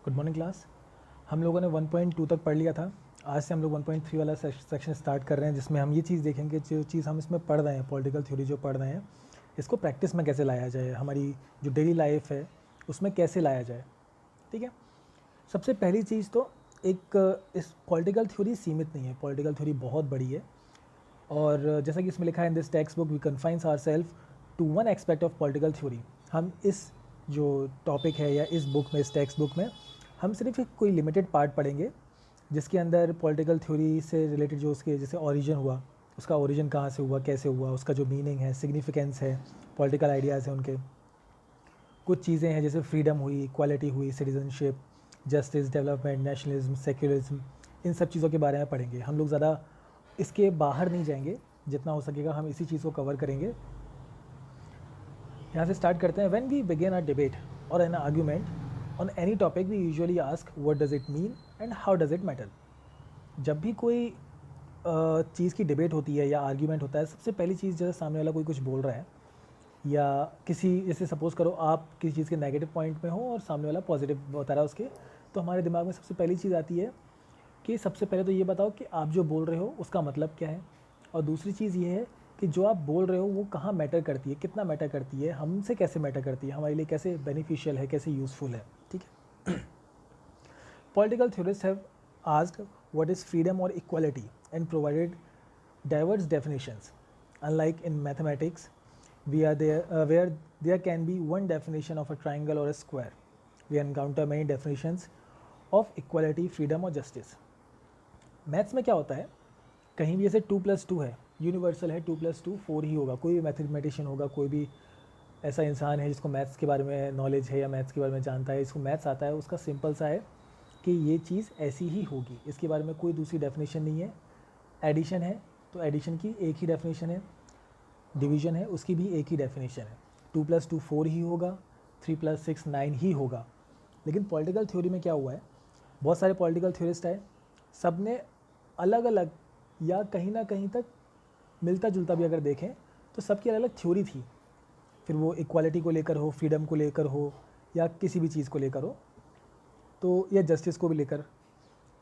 Good morning class. हम लोगों ने 1.2 तक पढ़ लिया था। आज से हम लोग 1.3 वाला सेक्शन स्टार्ट कर रहे हैं, जिसमें हम ये चीज़ देखेंगे, जो चीज़ हम इसमें पढ़ रहे हैं, पॉलिटिकल थ्योरी जो पढ़ रहे हैं, इसको प्रैक्टिस में कैसे लाया जाए, हमारी जो डेली लाइफ है उसमें कैसे लाया जाए। ठीक है। सबसे पहली चीज़ तो इस पॉलिटिकल थ्योरी सीमित नहीं है, पॉलिटिकल थ्योरी बहुत बड़ी है। और जैसा कि इसमें लिखा है, in this text book we confines our self to one aspect of political theory. हम इस जो टॉपिक है या इस बुक में, इस टेक्स्ट बुक में हम सिर्फ एक कोई लिमिटेड पार्ट पढ़ेंगे, जिसके अंदर पॉलिटिकल थ्योरी से रिलेटेड जो उसके जैसे ओरिजिन हुआ, उसका ओरिजिन कहाँ से हुआ, कैसे हुआ, उसका जो मीनिंग है, सिग्निफिकेंस है, पॉलिटिकल आइडियाज़ हैं उनके, कुछ चीज़ें हैं जैसे फ्रीडम हुई, इक्वालिटी हुई, citizenship, justice, development, nationalism, secularism, इन सब चीज़ों के बारे में पढ़ेंगे। हम लोग ज़्यादा इसके बाहर नहीं जाएंगे, जितना हो सकेगा हम इसी चीज़ को कवर करेंगे। यहाँ से स्टार्ट करते हैं। When we begin a debate or an argument on any topic we usually ask what does it mean and how does it matter. जब भी कोई चीज़ की डिबेट होती है या आर्ग्यूमेंट होता है, सबसे पहली चीज़ जैसे सामने वाला कोई कुछ बोल रहा है, या किसी जैसे सपोज़ करो आप किसी चीज़ के नेगेटिव पॉइंट में हो और सामने वाला पॉजिटिव बता रहा है उसके, तो हमारे दिमाग में सबसे पहली चीज़ आती है कि सबसे पहले तो ये बताओ कि आप जो बोल रहे हो उसका मतलब क्या है, और दूसरी चीज़ ये है कि जो आप बोल रहे हो वो कहाँ मैटर करती है, कितना मैटर करती है, हमसे कैसे मैटर करती है, हमारे लिए कैसे बेनिफिशियल है, कैसे यूज़फुल है। ठीक है। Political theorist have asked what is freedom और equality and provided diverse definitions. Unlike in mathematics, where there can be one definition of a triangle or a square, we encounter many definitions of equality, freedom और justice. Maths में क्या होता है, कहीं भी जैसे 2+2 है, यूनिवर्सल है, 2+2 4 ही होगा। कोई भी मैथमेटिशियन होगा, कोई भी ऐसा इंसान है जिसको मैथ्स के बारे में नॉलेज है या मैथ्स के बारे में जानता है, इसको मैथ्स आता है, उसका सिंपल सा है कि ये चीज़ ऐसी ही होगी, इसके बारे में कोई दूसरी डेफिनेशन नहीं है। एडिशन है तो एडिशन की एक ही डेफिनेशन है, डिवीजन है उसकी भी एक ही डेफिनेशन है, 2+2 4 ही होगा, 3+6 9 ही होगा। लेकिन पॉलिटिकल थ्योरी में क्या हुआ है, बहुत सारे पॉलिटिकल थ्योरिस्ट आए, सब ने अलग अलग या कहीं ना कहीं तक मिलता जुलता भी अगर देखें तो सबकी अलग अलग थ्योरी थी, फिर वो इक्वालिटी को लेकर हो, फ्रीडम को लेकर हो, या किसी भी चीज़ को लेकर हो, तो या जस्टिस को भी लेकर।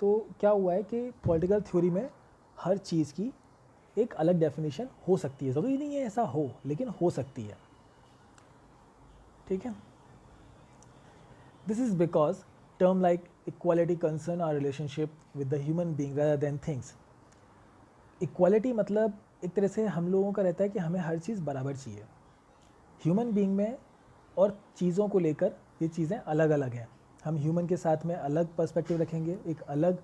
तो क्या हुआ है कि पॉलिटिकल थ्योरी में हर चीज़ की एक अलग डेफिनेशन हो सकती है, ज़रूरी नहीं है ऐसा हो, लेकिन हो सकती है। ठीक है। This is because term like equality concern our relationship with the human being rather than things. Equality मतलब एक तरह से हम लोगों का रहता है कि हमें हर चीज़ बराबर चाहिए। ह्यूमन बीइंग में और चीज़ों को लेकर ये चीज़ें अलग अलग हैं। हम ह्यूमन के साथ में अलग पर्सपेक्टिव रखेंगे, एक अलग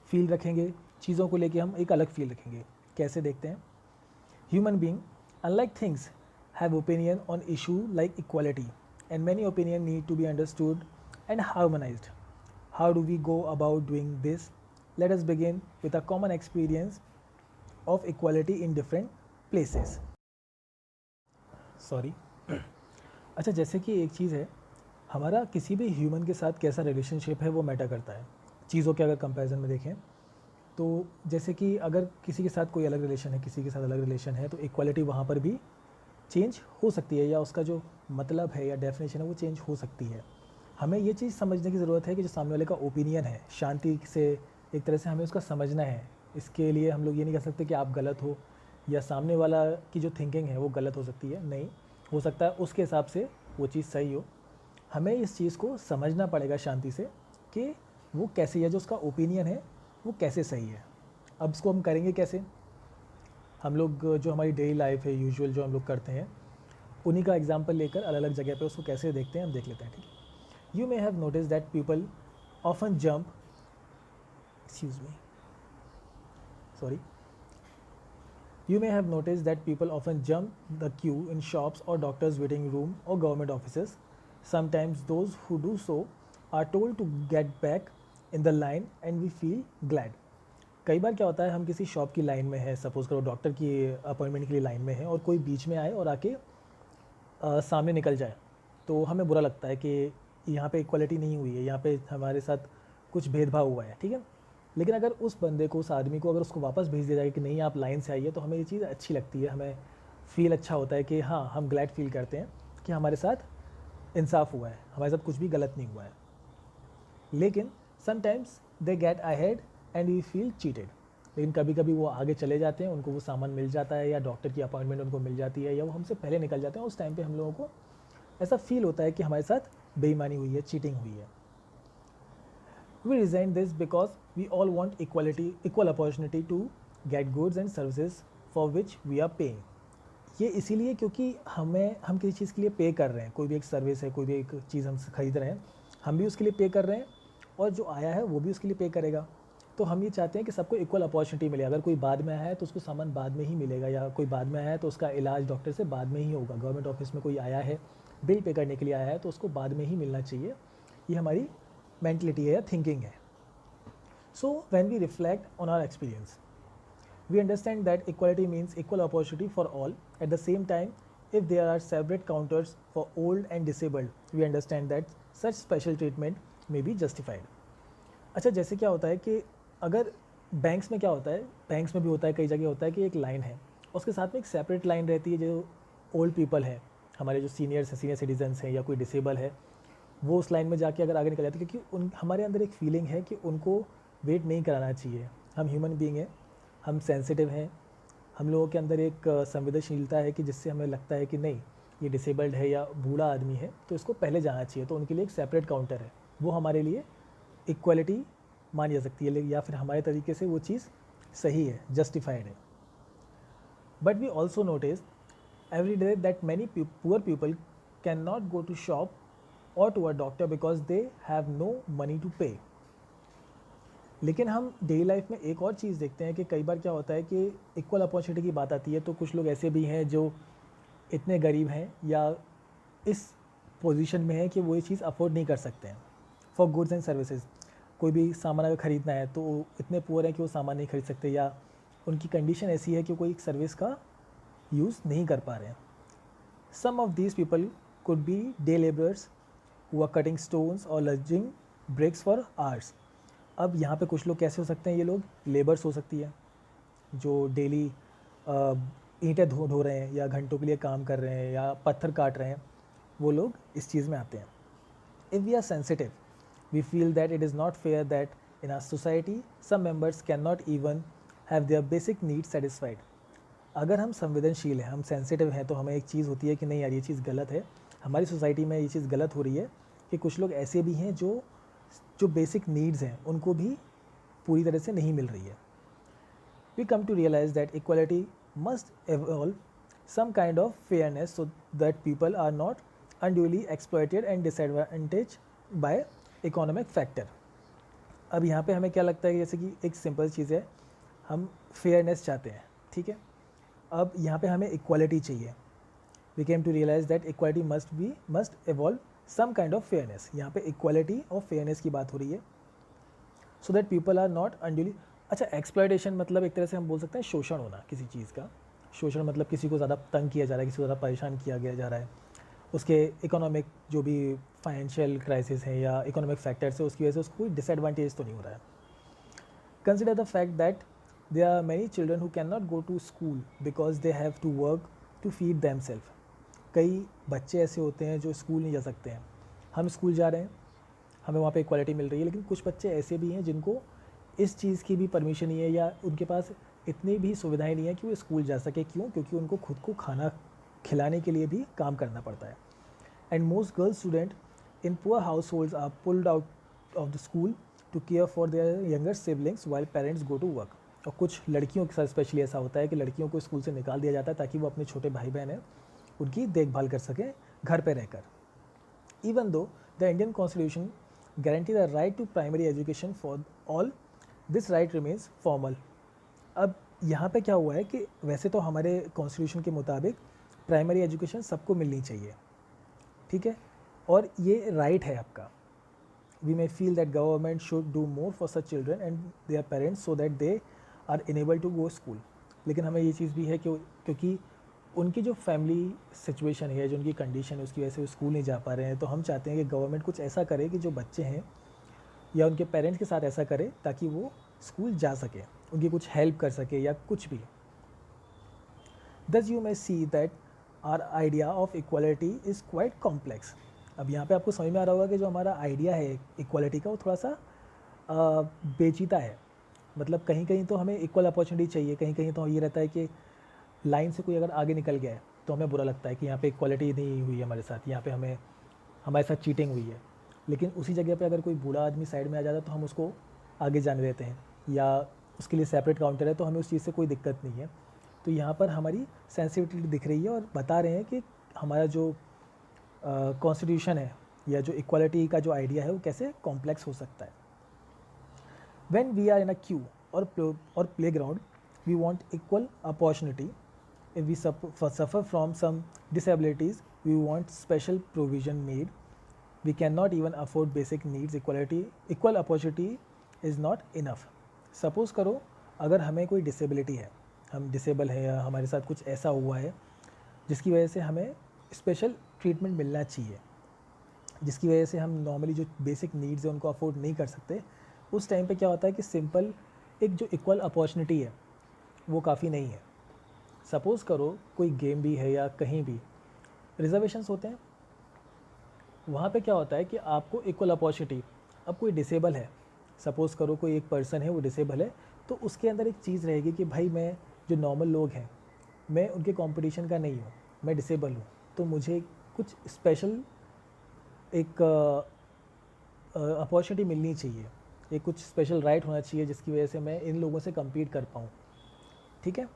फील रखेंगे, चीज़ों को लेके हम एक अलग फील रखेंगे। कैसे देखते हैं। Human being unlike things have opinion on issue like equality, and many opinion need to be understood and harmonised. How do we go about doing this? Let us begin with a common experience of equality in different places. Sorry. अच्छा, जैसे कि एक चीज़ है, हमारा किसी भी human के साथ कैसा रिलेशनशिप है वो मैटर करता है। चीज़ों के अगर कंपैरिजन में देखें तो जैसे कि अगर किसी के साथ कोई अलग रिलेशन है, किसी के साथ अलग रिलेशन है, तो इक्वालिटी वहाँ पर भी चेंज हो सकती है, या उसका जो मतलब है या डेफिनेशन है वो चेंज हो सकती है। हमें ये चीज़ समझने की ज़रूरत है कि जो सामने वाले का ओपिनियन है, शांति से एक तरह से हमें उसका समझना है। इसके लिए हम लोग ये नहीं कह सकते कि आप गलत हो, या सामने वाला की जो थिंकिंग है वो गलत हो सकती है। नहीं, हो सकता है उसके हिसाब से वो चीज़ सही हो। हमें इस चीज़ को समझना पड़ेगा शांति से कि वो कैसे है, जो उसका ओपिनियन है वो कैसे सही है। अब इसको हम करेंगे कैसे? हम लोग जो हमारी डेली लाइफ है, यूजुअल जो हम लोग करते हैं, उन्हीं का एग्जांपल लेकर अलग अलग जगह पे उसको कैसे देखते हैं हम देख लेते हैं। ठीक है। You may have notice that people often jump excuse me sorry You may have noticed that people often jump the queue in shops or doctors' waiting room or government offices. Sometimes those who do so are told to get back in the line and we feel glad. कई बार क्या होता है, हम किसी shop की line में है, suppose करो डॉक्टर की अपॉइंटमेंट के लिए लाइन में है, और कोई बीच में आए और आके सामने निकल जाए, तो हमें बुरा लगता है कि यहाँ पे इक्वालिटी नहीं हुई है, यहाँ पे हमारे साथ कुछ भेदभाव हुआ है। ठीक है। लेकिन अगर उस बंदे को, उस आदमी को अगर उसको वापस भेज दिया जाए कि नहीं आप लाइन से आइए, तो हमें ये चीज़ अच्छी लगती है, हमें फ़ील अच्छा होता है कि हाँ, हम ग्लैड फील करते हैं कि हमारे साथ इंसाफ हुआ है, हमारे साथ कुछ भी गलत नहीं हुआ है। लेकिन sometimes they get ahead and we feel cheated. लेकिन कभी कभी वो आगे चले जाते हैं, उनको वो सामान मिल जाता है या डॉक्टर की अपॉइंटमेंट उनको मिल जाती है या वो हमसे पहले निकल जाते हैं। उस टाइम पे हम लोगों को ऐसा फील होता है कि हमारे साथ बेईमानी हुई है, चीटिंग हुई है। We resent this because we all want equal opportunity to get goods and services for which we are paying. ये इसीलिए क्योंकि हम किसी चीज़ के लिए पे कर रहे हैं, कोई भी एक सर्विस है, कोई भी एक चीज़ हम खरीद रहे हैं, हम भी उसके लिए पे कर रहे हैं और जो आया है वो भी उसके लिए पे करेगा। तो हम ये चाहते हैं कि सबको इक्वल अपॉर्चुनिटी मिले। अगर कोई बाद में आया है तो उसको सामान बाद में ही मिलेगा, या कोई बाद में आया है तो उसका इलाज डॉक्टर से बाद में ही होगा। गवर्नमेंट ऑफिस में कोई आया है, बिल पे करने के लिए आया है, तो उसको बाद में ही मिलना चाहिए। ये हमारी मेंटलिटी है या थिंकिंग है। So when we reflect on our experience, we understand that equality means equal opportunity for all. At the same time, if there are separate counters for old and disabled, we understand that such special treatment may be justified. अच्छा, जैसे क्या होता है कि अगर banks में क्या होता है, बैंक्स में भी होता है, कई जगह होता है कि एक लाइन है, उसके साथ में एक सेपरेट लाइन रहती है। जो ओल्ड पीपल है, हमारे जो सीनियर सिटीजन्स हैं या कोई डिसेबल है, वो उस लाइन में जाके अगर आगे निकल जाते हैं, क्योंकि हमारे अंदर एक फीलिंग है कि उनको वेट नहीं कराना चाहिए। हम ह्यूमन बीइंग हैं, हम सेंसिटिव हैं, हम लोगों के अंदर एक संवेदनशीलता है कि जिससे हमें लगता है कि नहीं, ये डिसेबल्ड है या बूढ़ा आदमी है तो इसको पहले जाना चाहिए। तो उनके लिए एक सेपरेट काउंटर है, वो हमारे लिए इक्वलिटी मानी जा सकती है, या फिर हमारे तरीके से वो चीज़ सही है, जस्टिफाइड है। But we also notice every day that many poor people cannot go to shop or to a doctor because they have no money to pay. लेकिन हम डेली लाइफ में एक और चीज़ देखते हैं कि कई बार क्या होता है कि इक्वल अपॉर्चुनिटी की बात आती है तो कुछ लोग ऐसे भी हैं जो इतने गरीब हैं या इस पोजीशन में हैं कि वो ये चीज़ अफोर्ड नहीं कर सकते हैं फॉर गुड्स एंड सर्विसेज। कोई भी सामान अगर ख़रीदना है तो इतने पुअर हैं कि वो सामान नहीं खरीद सकते, या उनकी कंडीशन ऐसी है कि कोई सर्विस का यूज़ नहीं कर पा रहे हैं। Some of these people could be day labourers who are cutting stones or lugging bricks for hours. अब यहाँ पे कुछ लोग कैसे हो सकते हैं, ये लोग लेबर्स हो सकती है जो डेली ईंटें ढो रहे हैं या घंटों के लिए काम कर रहे हैं या पत्थर काट रहे हैं, वो लोग इस चीज़ में आते हैं। If we are sensitive, we feel that it is not fair that in our society some members can not even have their basic needs satisfied. अगर हम संवेदनशील हैं, हम सेंसिटिव हैं, तो हमें एक चीज़ होती है कि नहीं यार, ये चीज़ गलत है, हमारी सोसाइटी में ये चीज़ गलत हो रही है कि कुछ लोग ऐसे भी हैं जो बेसिक नीड्स हैं उनको भी पूरी तरह से नहीं मिल रही है। We come to realise that equality must evolve some kind of fairness so that people are not unduly exploited and disadvantage by economic factor. अब यहाँ पे हमें क्या लगता है कि जैसे कि एक सिंपल चीज़ है, हम फेयरनेस चाहते हैं, ठीक है। अब यहाँ पे हमें इक्वालिटी चाहिए। We came to realise that equality must evolve some kind of fairness. यहाँ पे इक्वालिटी और फेयरनेस की बात हो रही है, so that people are not unduly. अच्छा, एक्सप्लॉयटेशन मतलब एक तरह से हम बोल सकते हैं शोषण होना किसी चीज़ का। शोषण मतलब किसी को ज़्यादा तंग किया जा रहा है, किसी को ज़्यादा परेशान किया गया जा रहा है, उसके इकोनॉमिक जो भी फाइनेंशियल क्राइसिस है या इकोनॉमिक फैक्टर्स है उसकी वजह से उसको कोई डिसएडवांटेज तो नहीं हो रहा है। Consider the fact that there are many children who cannot go to school because they have to work to feed themselves. कई बच्चे ऐसे होते हैं जो स्कूल नहीं जा सकते हैं। हम स्कूल जा रहे हैं, हमें वहाँ पे इक्वालिटी मिल रही है, लेकिन कुछ बच्चे ऐसे भी हैं जिनको इस चीज़ की भी परमिशन नहीं है या उनके पास इतनी भी सुविधाएं नहीं है कि वो स्कूल जा सके। क्यों? क्योंकि उनको खुद को खाना खिलाने के लिए भी काम करना पड़ता है। And most girls student in poor households are pulled out of the school to care for their younger siblings while parents go to work. और कुछ लड़कियों के साथ स्पेशली ऐसा होता है कि लड़कियों को स्कूल से निकाल दिया जाता है ताकि वो अपने छोटे भाई बहन हैं उनकी देखभाल कर सकें घर पे रहकर। Even though the Indian constitution guarantee the right to primary education for all, this right remains formal. अब यहाँ पे क्या हुआ है कि वैसे तो हमारे कॉन्स्टिट्यूशन के मुताबिक प्राइमरी एजुकेशन सबको मिलनी चाहिए, ठीक है, और ये राइट है आपका। We may feel that government should do more for such children and their parents so that they are enable to go school. लेकिन हमें ये चीज़ भी है कि क्योंकि उनकी जो फैमिली सिचुएशन है, जो उनकी कंडीशन है, उसकी वजह से वो स्कूल नहीं जा पा रहे हैं, तो हम चाहते हैं कि गवर्नमेंट कुछ ऐसा करे कि जो बच्चे हैं या उनके पेरेंट्स के साथ ऐसा करे ताकि वो स्कूल जा सके, उनकी कुछ हेल्प कर सके या कुछ भी। Thus you may see that our idea of equality is quite complex. अब यहाँ पे आपको समझ में आ रहा होगा कि जो हमारा आइडिया है इक्वालिटी का वो थोड़ा सा पेचीदा है। मतलब कहीं कहीं तो हमें इक्वल अपॉर्चुनिटी चाहिए, कहीं कहीं तो ये रहता है कि लाइन से कोई अगर आगे निकल गया है तो हमें बुरा लगता है कि यहाँ पे इक्वालिटी नहीं हुई है हमारे साथ, यहाँ पे हमारे साथ चीटिंग हुई है। लेकिन उसी जगह पे अगर कोई बूढ़ा आदमी साइड में आ जाता है तो हम उसको आगे जाने देते हैं, या उसके लिए सेपरेट काउंटर है तो हमें उस चीज़ से कोई दिक्कत नहीं है। तो यहाँ पर हमारी सेंसिटिविटी दिख रही है और बता रहे हैं कि हमारा जो कॉन्स्टिट्यूशन है या जो इक्वालिटी का जो आइडिया है वो कैसे कॉम्प्लेक्स हो सकता है। When we are in a queue or playground, we want equal opportunity. If we suffer from some disabilities, we want special provision made. We cannot even afford basic needs. Equal opportunity is not enough. Suppose करो अगर हमें कोई disability है, हम disable है या हमारे साथ कुछ ऐसा हुआ है जिसकी वजह से हमें स्पेशल ट्रीटमेंट मिलना चाहिए, जिसकी वजह से हम नॉर्मली जो बेसिक नीड्स है उनको अफोर्ड नहीं कर सकते, उस टाइम पे क्या होता है कि सिंपल एक जो इक्वल अपॉर्चुनिटी है वो काफ़ी नहीं है। सपोज़ करो कोई गेम भी है या कहीं भी रिजर्वेशंस होते हैं, वहाँ पे क्या होता है कि आपको इक्वल अपॉर्चुनिटी, अब कोई डिसेबल है, सपोज़ करो कोई एक पर्सन है वो डिसेबल है, तो उसके अंदर एक चीज़ रहेगी कि भाई मैं जो नॉर्मल लोग हैं मैं उनके कंपटीशन का नहीं हूँ, मैं डिसेबल हूँ, तो मुझे कुछ स्पेशल एक अपॉर्चुनिटी मिलनी चाहिए, एक कुछ स्पेशल राइट होना चाहिए जिसकी वजह से मैं इन लोगों से कम्पीट कर पाऊँ। ठीक है,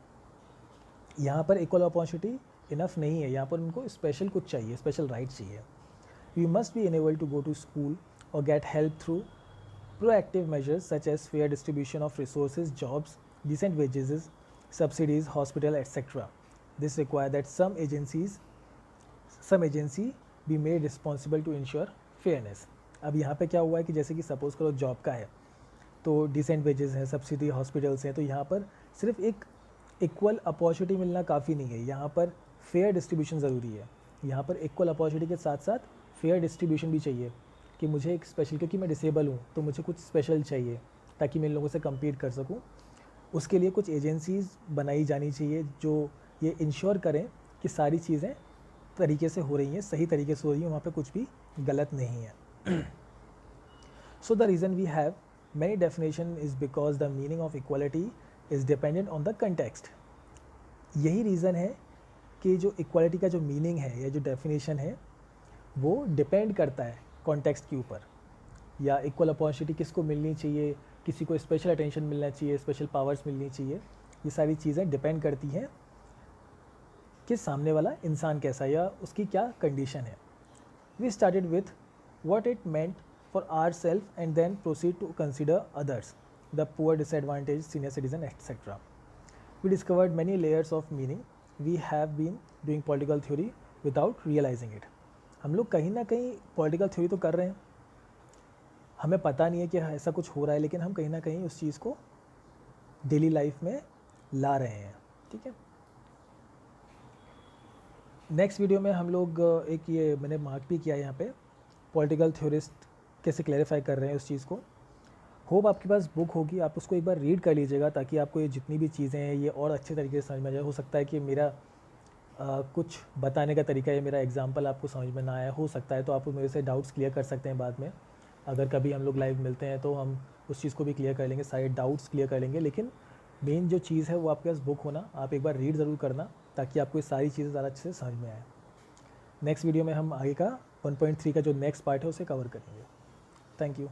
यहाँ पर इक्वल अपॉर्चुनिटी इनफ नहीं है, यहाँ पर उनको स्पेशल कुछ चाहिए, स्पेशल राइट चाहिए। We must be enable to go to school और get help through proactive measures such as fair distribution of resources, jobs, decent wages, subsidies, hospital, etc. This require that some agency be made responsible to ensure fairness. अब यहाँ पे क्या हुआ है कि जैसे कि सपोज़ करो जॉब का है तो डिसेंट वेजेस हैं, सब्सिडी हॉस्पिटल्स हैं, तो यहाँ पर सिर्फ एक इक्वल अपॉर्चुनिटी मिलना काफ़ी नहीं है, यहाँ पर फेयर डिस्ट्रीब्यूशन ज़रूरी है। यहाँ पर इक्वल अपॉर्चुनिटी के साथ साथ फेयर डिस्ट्रीब्यूशन भी चाहिए कि मुझे एक स्पेशल, क्योंकि मैं डिसेबल हूँ तो मुझे कुछ स्पेशल चाहिए ताकि मैं इन लोगों से कम्पीट कर सकूँ। उसके लिए कुछ एजेंसीज़ बनाई जानी चाहिए जो ये इंश्योर करें कि सारी चीज़ें तरीके से हो रही हैं, सही तरीके से हो रही हैं, वहाँ पे कुछ भी गलत नहीं है। So the reason we have many definition is because the meaning of equality is dependent on the context. यही रीज़न है कि जो इक्वालिटी का जो मीनिंग है या जो डेफिनेशन है वो डिपेंड करता है कॉन्टेक्स्ट के ऊपर, या इक्वल अपॉर्चुनिटी किसको मिलनी चाहिए, किसी को स्पेशल अटेंशन मिलना चाहिए, स्पेशल पावर्स मिलनी चाहिए, ये सारी चीज़ें डिपेंड करती हैं कि सामने वाला इंसान कैसा या उसकी क्या कंडीशन है। We started with what it meant for our self and then proceed to consider others, the poor, disadvantage, senior citizen etcetera. We discovered many layers of meaning. We have been doing political theory without realising it. हम लोग कहीं ना कहीं political theory तो कर रहे हैं, हमें पता नहीं है कि ऐसा कुछ हो रहा है, लेकिन हम कहीं ना कहीं उस चीज़ को डेली लाइफ में ला रहे हैं। ठीक है, नेक्स्ट वीडियो में हम लोग एक ये मैंने मार्क भी किया है यहाँ पे, पॉलिटिकल थ्योरिस्ट कैसे क्लैरिफाई कर रहे हैं उस चीज़ को। होप आपके पास बुक होगी, आप उसको एक बार रीड कर लीजिएगा ताकि आपको ये जितनी भी चीज़ें हैं ये और अच्छे तरीके से समझ में आ जाए। हो सकता है कि मेरा कुछ बताने का तरीका या मेरा एग्जांपल आपको समझ में ना आया, हो सकता है, तो आप मेरे से डाउट्स क्लियर कर सकते हैं बाद में। अगर कभी हम लोग लाइव मिलते हैं तो हम उस चीज़ को भी क्लियर कर लेंगे, सारे डाउट्स क्लियर कर लेंगे। लेकिन मेन जो चीज़ है वो आपके पास बुक होना, आप एक बार रीड ज़रूर करना ताकि आपको ये सारी चीज़ें ज़्यादा अच्छे से समझ में आए। नेक्स्ट वीडियो में हम आगे का 1.3 का जो नेक्स्ट पार्ट है उसे कवर करेंगे। Thank you.